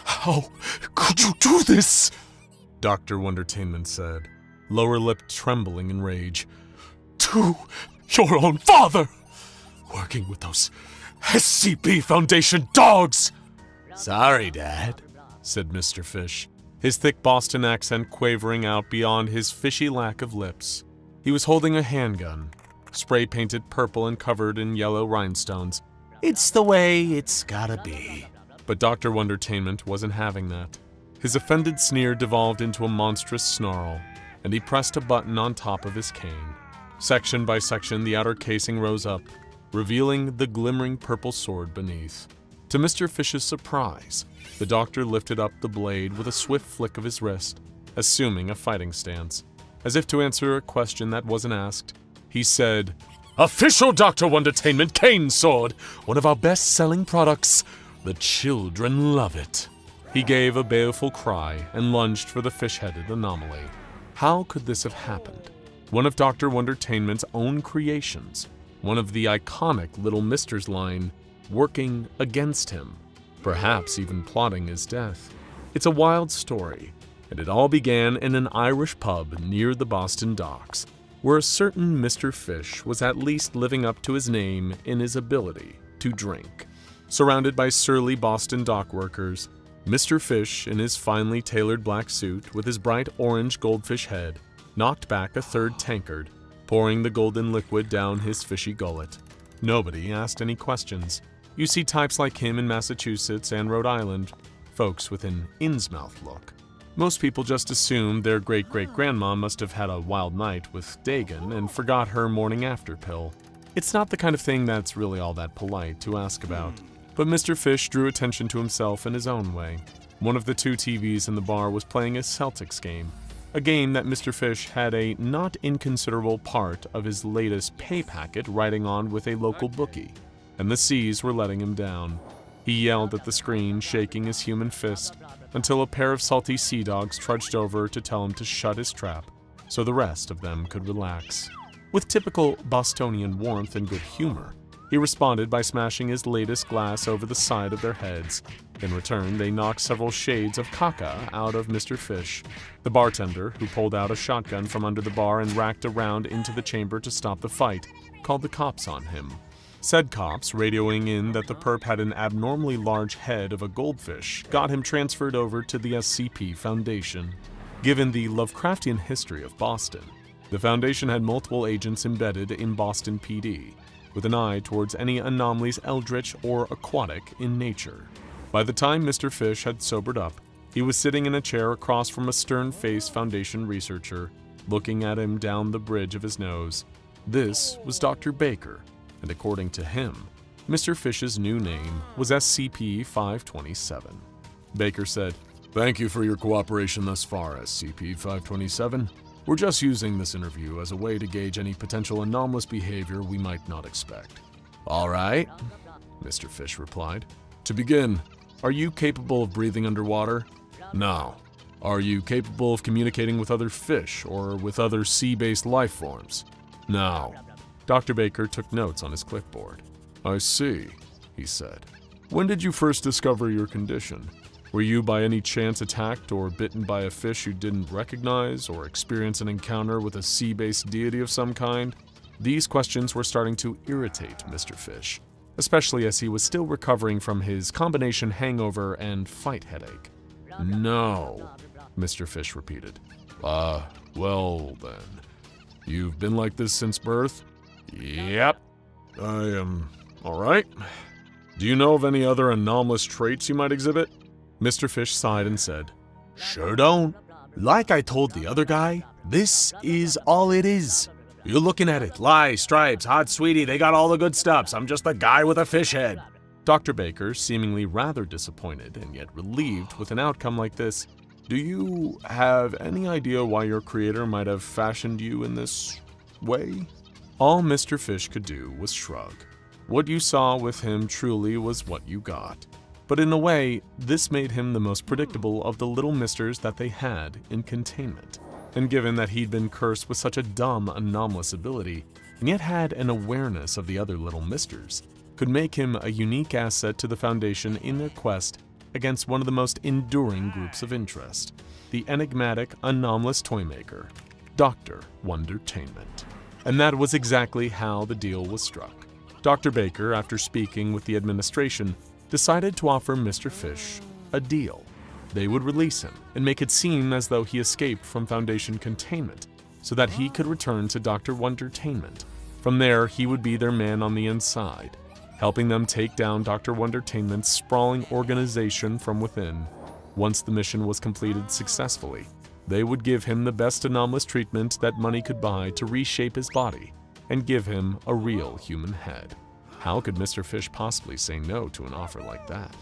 How could you do this? Dr. Wondertainment said, lower lip trembling in rage. To your own father! Working with those SCP Foundation dogs! Sorry, Dad, said Mr. Fish, his thick Boston accent quavering out beyond his fishy lack of lips. He was holding a handgun, spray-painted purple and covered in yellow rhinestones. It's the way it's gotta be. But Dr. Wondertainment wasn't having that. His offended sneer devolved into a monstrous snarl, and he pressed a button on top of his cane. Section by section, the outer casing rose up, revealing the glimmering purple sword beneath. To Mr. Fish's surprise, the doctor lifted up the blade with a swift flick of his wrist, assuming a fighting stance. As if to answer a question that wasn't asked, he said, "Official Dr. Wondertainment cane sword, one of our best-selling products. The children love it." He gave a baleful cry and lunged for the fish-headed anomaly. How could this have happened? One of Dr. Wondertainment's own creations, one of the iconic Little Misters line, working against him, perhaps even plotting his death. It's a wild story, and it all began in an Irish pub near the Boston docks, where a certain Mr. Fish was at least living up to his name in his ability to drink. Surrounded by surly Boston dock workers, Mr. Fish, in his finely tailored black suit with his bright orange goldfish head, knocked back a third tankard, pouring the golden liquid down his fishy gullet. Nobody asked any questions. You see types like him in Massachusetts and Rhode Island, folks with an Innsmouth look. Most people just assumed their great-great-grandma must have had a wild night with Dagon and forgot her morning after pill. It's not the kind of thing that's really all that polite to ask about. But Mr. Fish drew attention to himself in his own way. One of the two TVs in the bar was playing a Celtics game, a game that Mr. Fish had a not inconsiderable part of his latest pay packet riding on with a local bookie, and the C's were letting him down. He yelled at the screen, shaking his human fist, until a pair of salty sea dogs trudged over to tell him to shut his trap, so the rest of them could relax. With typical Bostonian warmth and good humor, he responded by smashing his latest glass over the side of their heads. In return, they knocked several shades of caca out of Mr. Fish. The bartender, who pulled out a shotgun from under the bar and racked a round into the chamber to stop the fight, called the cops on him. Said cops, radioing in that the perp had an abnormally large head of a goldfish, got him transferred over to the SCP Foundation. Given the Lovecraftian history of Boston, the Foundation had multiple agents embedded in Boston PD, with an eye towards any anomalies eldritch or aquatic in nature. By the time Mr. Fish had sobered up, he was sitting in a chair across from a stern-faced Foundation researcher, looking at him down the bridge of his nose. This was Dr. Baker, and according to him, Mr. Fish's new name was SCP-527. Baker said, "Thank you for your cooperation thus far, SCP-527. We're just using this interview as a way to gauge any potential anomalous behavior we might not expect." "All right," Mr. Fish replied. "To begin, are you capable of breathing underwater?" "No." "Are you capable of communicating with other fish or with other sea-based life forms?" "No." Dr. Baker took notes on his clipboard. "I see," he said. "When did you first discover your condition? Were you by any chance attacked or bitten by a fish you didn't recognize, or experience an encounter with a sea-based deity of some kind?" These questions were starting to irritate Mr. Fish, especially as he was still recovering from his combination hangover and fight headache. "No," Mr. Fish repeated. Well then. You've been like this since birth?" "Yep." "I am all right. Do you know of any other anomalous traits you might exhibit?" Mr. Fish sighed and said, "Sure don't. Like I told the other guy, this is all it is. You're looking at it. Lies, stripes, hot sweetie, they got all the good stuffs. I'm just a guy with a fish head." Dr. Baker, seemingly rather disappointed and yet relieved with an outcome like this, "Do you have any idea why your creator might have fashioned you in this way?" All Mr. Fish could do was shrug. What you saw with him truly was what you got. But in a way, this made him the most predictable of the little misters that they had in containment. And given that he'd been cursed with such a dumb, anomalous ability, and yet had an awareness of the other little misters, could make him a unique asset to the Foundation in their quest against one of the most enduring groups of interest, the enigmatic, anomalous toymaker, Dr. Wondertainment. And that was exactly how the deal was struck. Dr. Baker, after speaking with the administration, decided to offer Mr. Fish a deal. They would release him and make it seem as though he escaped from Foundation containment so that he could return to Dr. Wondertainment. From there, he would be their man on the inside, helping them take down Dr. Wondertainment's sprawling organization from within. Once the mission was completed successfully, they would give him the best anomalous treatment that money could buy to reshape his body and give him a real human head. How could Mr. Fish possibly say no to an offer like that?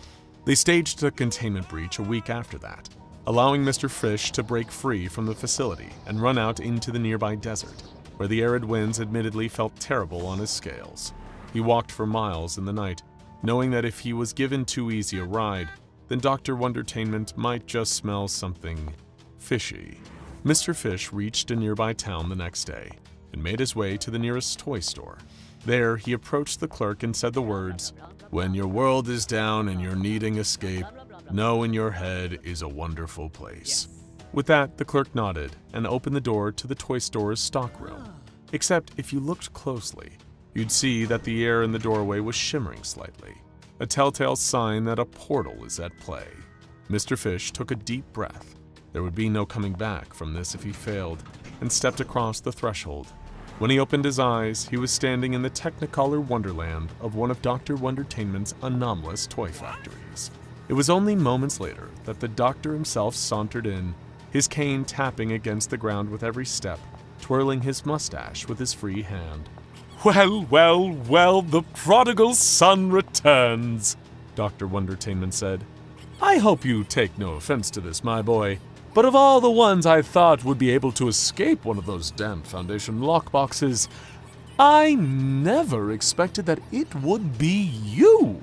They staged a containment breach a week after that, allowing Mr. Fish to break free from the facility and run out into the nearby desert, where the arid winds admittedly felt terrible on his scales. He walked for miles in the night, knowing that if he was given too easy a ride, then Dr. Wondertainment might just smell something fishy. Mr. Fish reached a nearby town the next day and made his way to the nearest toy store. There, he approached the clerk and said the words, "When your world is down and you're needing escape, know in your head is a wonderful place." With that, the clerk nodded and opened the door to the toy store's stockroom. Except if you looked closely, you'd see that the air in the doorway was shimmering slightly, a telltale sign that a portal is at play. Mr. Fish took a deep breath. There would be no coming back from this if he failed, and stepped across the threshold. When he opened his eyes, he was standing in the Technicolor wonderland of one of Dr. Wondertainment's anomalous toy factories. It was only moments later that the doctor himself sauntered in, his cane tapping against the ground with every step, twirling his mustache with his free hand. "Well, well, well, the prodigal son returns," Dr. Wondertainment said. "I hope you take no offense to this, my boy, but of all the ones I thought would be able to escape one of those damned Foundation lockboxes, I never expected that it would be you."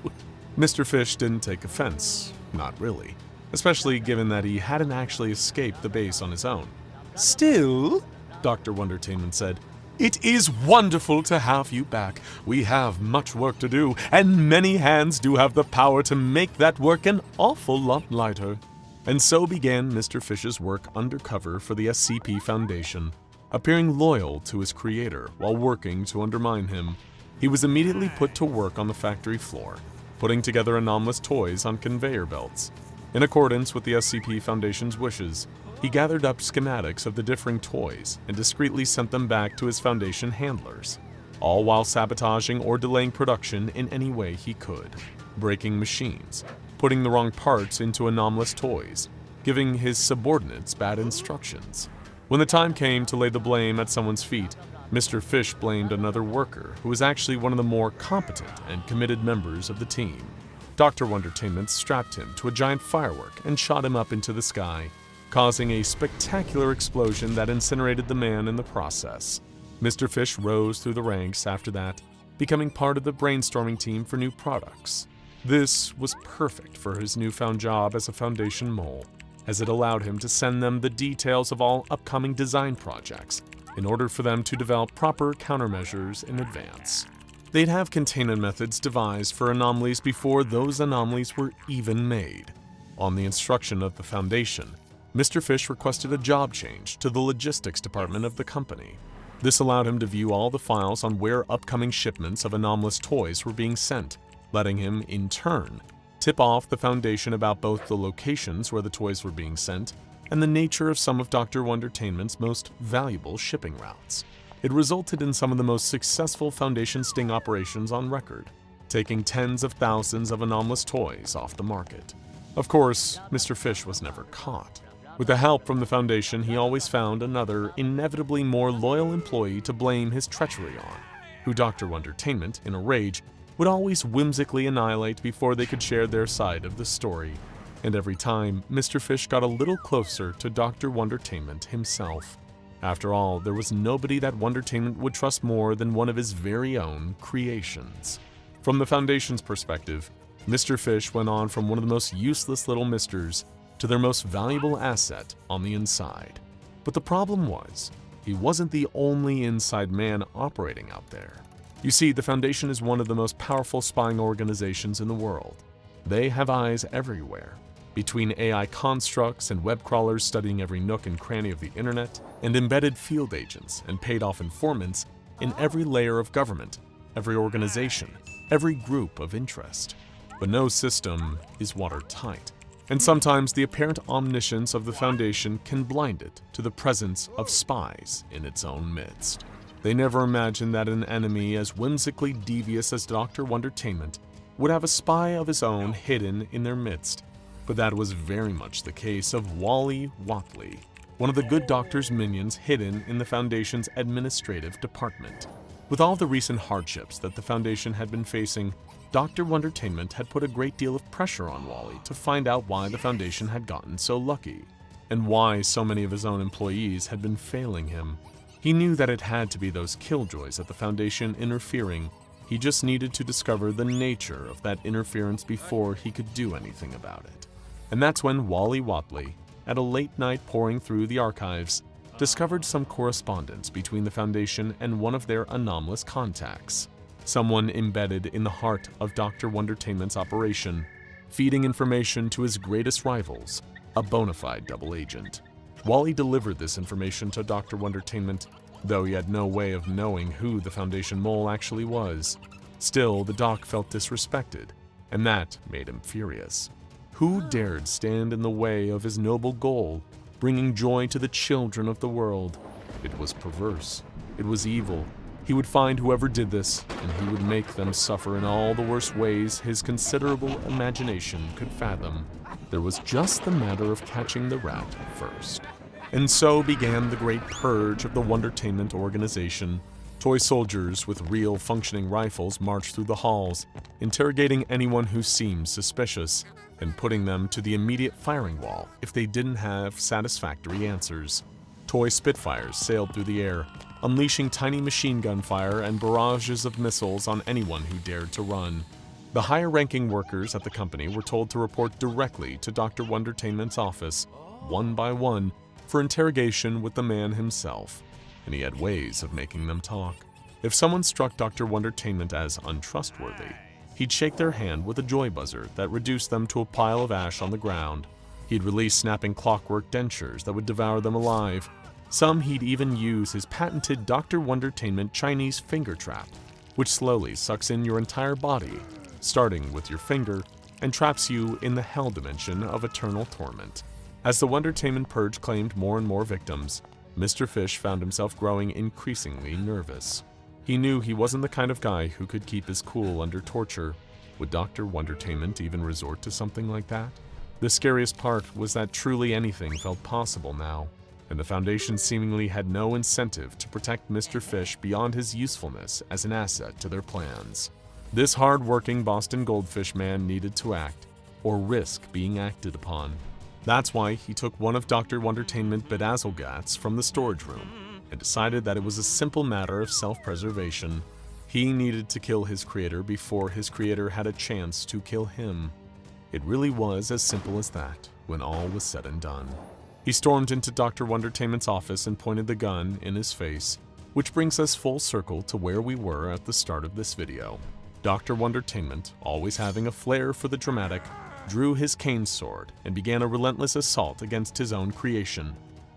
Mr. Fish didn't take offense, not really, especially given that he hadn't actually escaped the base on his own. "Still," Dr. Wondertainment said, "it is wonderful to have you back. We have much work to do, and many hands do have the power to make that work an awful lot lighter." And so began Mr. Fish's work undercover for the SCP Foundation, appearing loyal to his creator while working to undermine him. He was immediately put to work on the factory floor, putting together anomalous toys on conveyor belts. In accordance with the SCP Foundation's wishes, he gathered up schematics of the differing toys and discreetly sent them back to his Foundation handlers, all while sabotaging or delaying production in any way he could, breaking machines, putting the wrong parts into anomalous toys, giving his subordinates bad instructions. When the time came to lay the blame at someone's feet, Mr. Fish blamed another worker who was actually one of the more competent and committed members of the team. Dr. Wondertainment strapped him to a giant firework and shot him up into the sky, causing a spectacular explosion that incinerated the man in the process. Mr. Fish rose through the ranks after that, becoming part of the brainstorming team for new products. This was perfect for his newfound job as a Foundation mole, as it allowed him to send them the details of all upcoming design projects in order for them to develop proper countermeasures in advance. They'd have containment methods devised for anomalies before those anomalies were even made. On the instruction of the Foundation, Mr. Fish requested a job change to the logistics department of the company. This allowed him to view all the files on where upcoming shipments of anomalous toys were being sent, letting him, in turn, tip off the Foundation about both the locations where the toys were being sent and the nature of some of Dr. Wondertainment's most valuable shipping routes. It resulted in some of the most successful Foundation sting operations on record, taking tens of thousands of anomalous toys off the market. Of course, Mr. Fish was never caught. With the help from the Foundation, he always found another, inevitably more loyal employee to blame his treachery on, who Dr. Wondertainment, in a rage, would always whimsically annihilate before they could share their side of the story. And every time, Mr. Fish got a little closer to Dr. Wondertainment himself. After all, there was nobody that Wondertainment would trust more than one of his very own creations. From the Foundation's perspective, Mr. Fish went on from one of the most useless little misters to their most valuable asset on the inside. But the problem was, he wasn't the only inside man operating out there. You see, the Foundation is one of the most powerful spying organizations in the world. They have eyes everywhere, between AI constructs and web crawlers studying every nook and cranny of the internet, and embedded field agents and paid-off informants in every layer of government, every organization, every group of interest. But no system is watertight, and sometimes the apparent omniscience of the Foundation can blind it to the presence of spies in its own midst. They never imagined that an enemy as whimsically devious as Dr. Wondertainment would have a spy of his own hidden in their midst. But that was very much the case of Wally Watley, one of the good doctor's minions hidden in the Foundation's administrative department. With all the recent hardships that the Foundation had been facing, Dr. Wondertainment had put a great deal of pressure on Wally to find out why the Foundation had gotten so lucky, and why so many of his own employees had been failing him. He knew that it had to be those killjoys at the Foundation interfering. He just needed to discover the nature of that interference before he could do anything about it. And that's when Wally Watley, at a late night pouring through the archives, discovered some correspondence between the Foundation and one of their anomalous contacts. Someone embedded in the heart of Dr. Wondertainment's operation, feeding information to his greatest rivals, a bona fide double agent. Wally delivered this information to Dr. Wondertainment, though he had no way of knowing who the Foundation mole actually was. Still, the doc felt disrespected, and that made him furious. Who dared stand in the way of his noble goal, bringing joy to the children of the world? It was perverse. It was evil. He would find whoever did this, and he would make them suffer in all the worst ways his considerable imagination could fathom. There was just the matter of catching the rat first. And so began the great purge of the Wondertainment organization. Toy soldiers with real functioning rifles marched through the halls, interrogating anyone who seemed suspicious, and putting them to the immediate firing wall if they didn't have satisfactory answers. Toy Spitfires sailed through the air, unleashing tiny machine gun fire and barrages of missiles on anyone who dared to run. The higher-ranking workers at the company were told to report directly to Dr. Wondertainment's office, one by one, for interrogation with the man himself, and he had ways of making them talk. If someone struck Dr. Wondertainment as untrustworthy, he'd shake their hand with a joy buzzer that reduced them to a pile of ash on the ground. He'd release snapping clockwork dentures that would devour them alive. Some he'd even use his patented Dr. Wondertainment Chinese finger trap, which slowly sucks in your entire body, starting with your finger, and traps you in the hell dimension of eternal torment. As the Wondertainment purge claimed more and more victims, Mr. Fish found himself growing increasingly nervous. He knew he wasn't the kind of guy who could keep his cool under torture. Would Dr. Wondertainment even resort to something like that? The scariest part was that truly anything felt possible now, and the Foundation seemingly had no incentive to protect Mr. Fish beyond his usefulness as an asset to their plans. This hard-working Boston Goldfish man needed to act, or risk being acted upon. That's why he took one of Dr. Wondertainment Bedazzlegats from the storage room and decided that it was a simple matter of self-preservation. He needed to kill his creator before his creator had a chance to kill him. It really was as simple as that when all was said and done. He stormed into Dr. Wondertainment's office and pointed the gun in his face, which brings us full circle to where we were at the start of this video. Dr. Wondertainment, always having a flair for the dramatic, drew his cane sword and began a relentless assault against his own creation.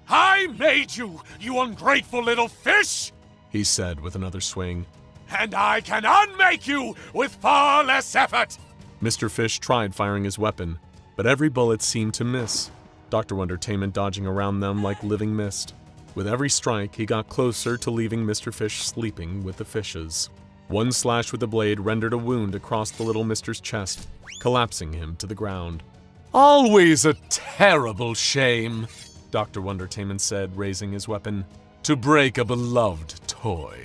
"I made you, you ungrateful little fish!" he said with another swing. "And I can unmake you with far less effort!" Mr. Fish tried firing his weapon, but every bullet seemed to miss, Dr. Wondertainment dodging around them like living mist. With every strike, he got closer to leaving Mr. Fish sleeping with the fishes. One slash with the blade rendered a wound across the little mister's chest, collapsing him to the ground. "Always a terrible shame," Dr. Wondertainment said, raising his weapon, "to break a beloved toy."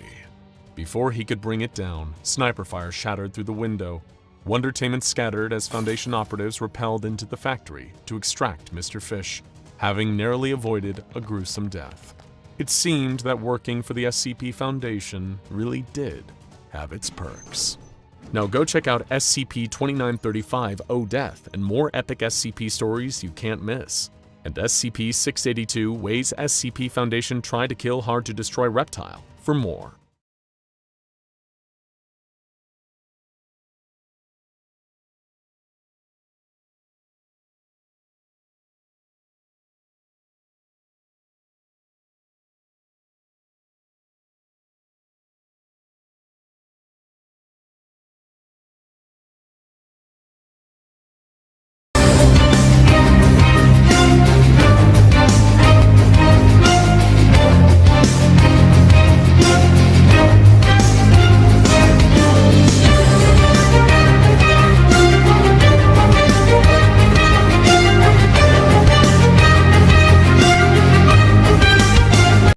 Before he could bring it down, sniper fire shattered through the window. Wondertainment scattered as Foundation operatives repelled into the factory to extract Mr. Fish, having narrowly avoided a gruesome death. It seemed that working for the SCP Foundation really did have its perks. Now go check out SCP-2935 O-Death and more epic SCP stories you can't miss. And SCP-682 Ways SCP Foundation Try to Kill Hard to Destroy Reptile for more.